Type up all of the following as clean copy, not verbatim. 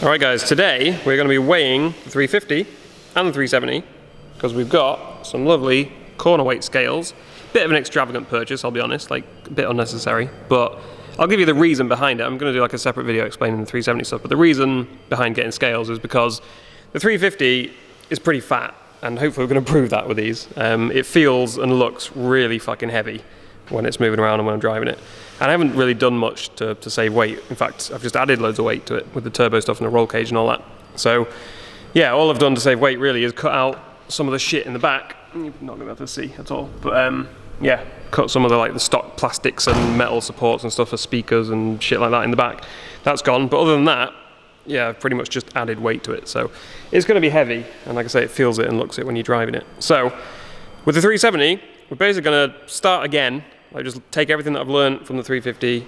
Alright guys, today we're going to be weighing the 350 and the 370 because we've got some lovely corner weight scales. Bit of an extravagant purchase, I'll be honest, like a bit unnecessary, but I'll give you the reason behind it. I'm going to do like a separate video explaining the 370 stuff, but the reason behind getting scales is because the 350 is pretty fat, and hopefully we're going to prove that with these. It feels and looks really fucking heavy when it's moving around and when I'm driving it. And I haven't really done much to save weight. In fact, I've just added loads of weight to it with the turbo stuff and the roll cage and all that. So yeah, all I've done to save weight really is cut out some of the shit in the back. You're not going to be able to see at all, but yeah, cut some of the stock plastics and metal supports and stuff for speakers and shit like that in the back. That's gone, but other than that, yeah, I've pretty much just added weight to it. So it's going to be heavy, and like I say, it feels it and looks it when you're driving it. So with the 370, we're basically going to start again. Like just take everything that I've learned from the 350,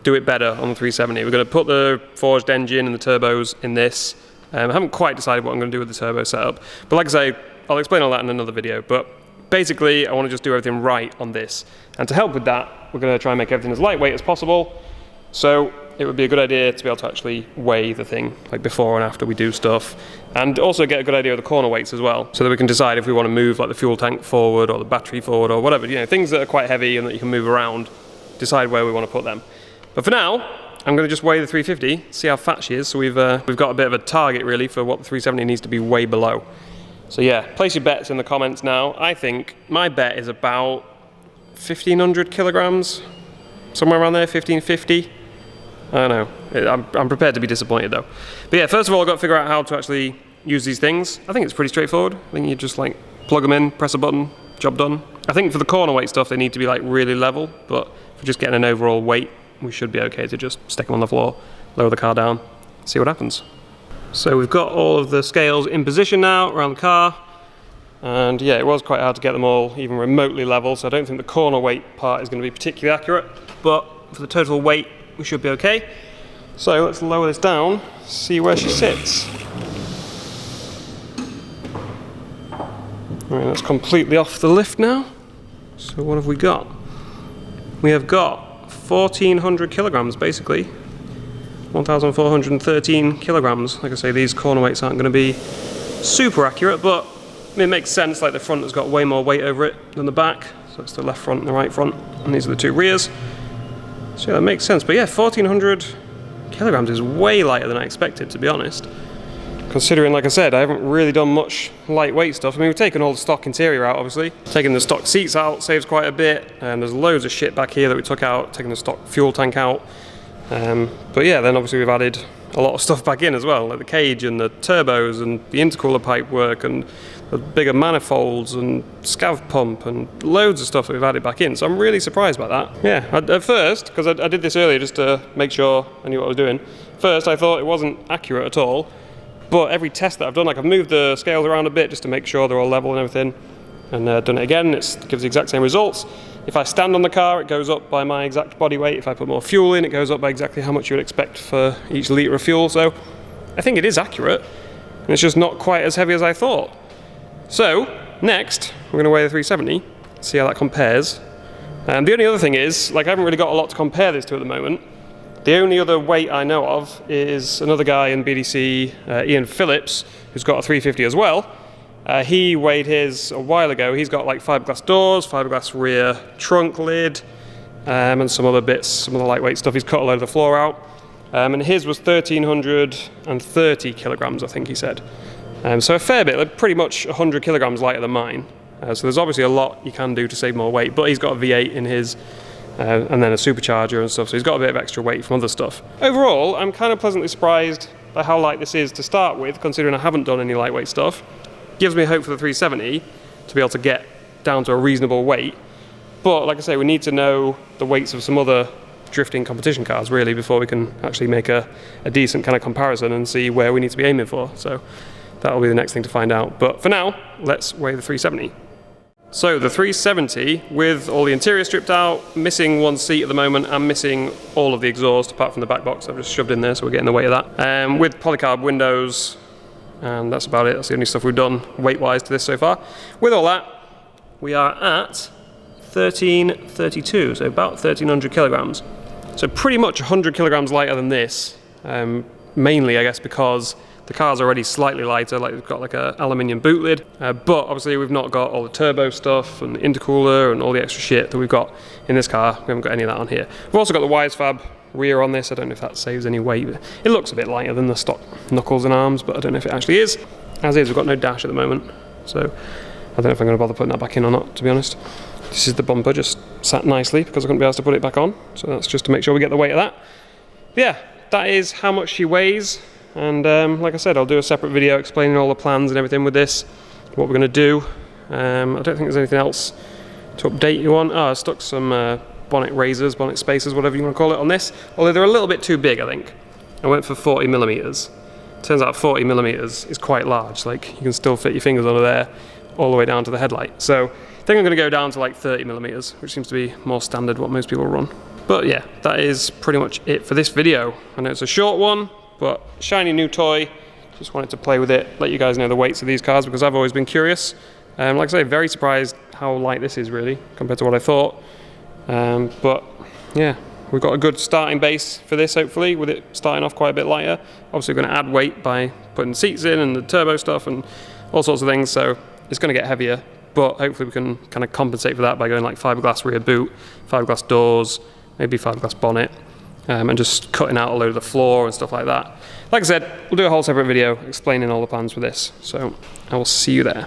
do it better on the 370. We're going to put the forged engine and the turbos in this. I haven't quite decided what I'm going to do with the turbo setup, but like I say, I'll explain all that in another video. But basically, I want to just do everything right on this. And to help with that, we're going to try and make everything as lightweight as possible. So it would be a good idea to be able to actually weigh the thing, like before and after we do stuff. And also get a good idea of the corner weights as well, so that we can decide if we want to move like the fuel tank forward or the battery forward or whatever, you know, things that are quite heavy and that you can move around, decide where we want to put them. But for now, I'm going to just weigh the 350, see how fat she is. So we've got a bit of a target really for what the 370 needs to be way below. So yeah, place your bets in the comments now. I think my bet is about 1,500 kilograms, somewhere around there, 1,550. I don't know. I'm prepared to be disappointed though. But yeah, first of all, I've got to figure out how to actually use these things. I think it's pretty straightforward. I think you just like plug them in, press a button, job done. I think for the corner weight stuff, they need to be like really level, but for just getting an overall weight, we should be okay to just stick them on the floor, lower the car down, see what happens. So we've got all of the scales in position now around the car. And yeah, it was quite hard to get them all even remotely level, so I don't think the corner weight part is going to be particularly accurate, but for the total weight, we should be okay. So let's lower this down, see where she sits. Alright, that's completely off the lift now. So what have we got? We have got 1,400 kilograms basically. 1,413 kilograms. Like I say, these corner weights aren't going to be super accurate, but it makes sense. Like the front has got way more weight over it than the back. So it's the left front and the right front, and these are the two rears. So yeah, that makes sense. But yeah, 1,400 kilograms is way lighter than I expected, to be honest. Considering, like I said, I haven't really done much lightweight stuff. I mean, we've taken all the stock interior out, obviously. Taking the stock seats out saves quite a bit. And there's loads of shit back here that we took out, taking the stock fuel tank out. But yeah, then obviously we've added a lot of stuff back in as well, like the cage and the turbos and the intercooler pipe work and the bigger manifolds and scav pump and loads of stuff that we've added back in. So I'm really surprised by that. Yeah, at first, because I did this earlier just to make sure I knew what I was doing. First, I thought it wasn't accurate at all. But every test that I've done, like I've moved the scales around a bit just to make sure they're all level and everything. And done it again, it gives the exact same results. If I stand on the car, it goes up by my exact body weight. If I put more fuel in, it goes up by exactly how much you would expect for each litre of fuel. So I think it is accurate. And it's just not quite as heavy as I thought. So next, we're going to weigh the 370, see how that compares. And the only other thing is, like I haven't really got a lot to compare this to at the moment. The only other weight I know of is another guy in BDC, Ian Phillips, who's got a 350 as well. He weighed his a while ago. He's got like fiberglass doors, fiberglass rear trunk lid, and some other bits, some of the lightweight stuff. He's cut a load of the floor out. And his was 1,330 kilograms, I think he said. So a fair bit, like pretty much 100 kilograms lighter than mine. So there's obviously a lot you can do to save more weight, but he's got a V8 in his, and then a supercharger and stuff, so he's got a bit of extra weight from other stuff. Overall, I'm kind of pleasantly surprised by how light this is to start with, considering I haven't done any lightweight stuff. Gives me hope for the 370 to be able to get down to a reasonable weight. But like I say, we need to know the weights of some other drifting competition cars really before we can actually make a decent kind of comparison and see where we need to be aiming for. So that'll be the next thing to find out. But for now, let's weigh the 370. So the 370, with all the interior stripped out, missing one seat at the moment, and missing all of the exhaust apart from the back box I've just shoved in there, so we're getting the weight of that. With polycarb windows, and that's about it. That's the only stuff we've done weight-wise to this so far. With all that, we are at 1,332, so about 1,300 kilograms. So pretty much 100 kilograms lighter than this. mainly I guess because the car's already slightly lighter, like we've got like a aluminium boot lid, but obviously we've not got all the turbo stuff and the intercooler and all the extra shit that we've got in this car. We haven't got any of that on here. We've also got the wise fab rear on this. I don't know if that saves any weight. It looks a bit lighter than the stock knuckles and arms, but I don't know if it actually is. As is, we've got no dash at the moment, so I don't know if I'm going to bother putting that back in or not, to be honest. This is the bumper just sat nicely because I couldn't be asked to put it back on, so that's just to make sure we get the weight of that. But yeah, that is how much she weighs. And like I said, I'll do a separate video explaining all the plans and everything with this, what we're going to do. I don't think there's anything else to update you on. Oh, I stuck some bonnet razors, bonnet spacers, whatever you want to call it, on this. Although they're a little bit too big, I think. I went for 40mm. Turns out 40mm is quite large. Like, you can still fit your fingers under there all the way down to the headlight. So I think I'm going to go down to like 30mm, which seems to be more standard what most people run. But yeah, that is pretty much it for this video. I know it's a short one, but shiny new toy. Just wanted to play with it, let you guys know the weights of these cars because I've always been curious. Like I say, very surprised how light this is really compared to what I thought. But yeah, we've got a good starting base for this hopefully, with it starting off quite a bit lighter. Obviously we're going to add weight by putting the seats in and the turbo stuff and all sorts of things, so it's going to get heavier, but hopefully we can kind of compensate for that by going like fiberglass rear boot, fiberglass doors, maybe fiberglass bonnet. And just cutting out a load of the floor and stuff like that. Like I said, we'll do a whole separate video explaining all the plans for this, so I will see you there.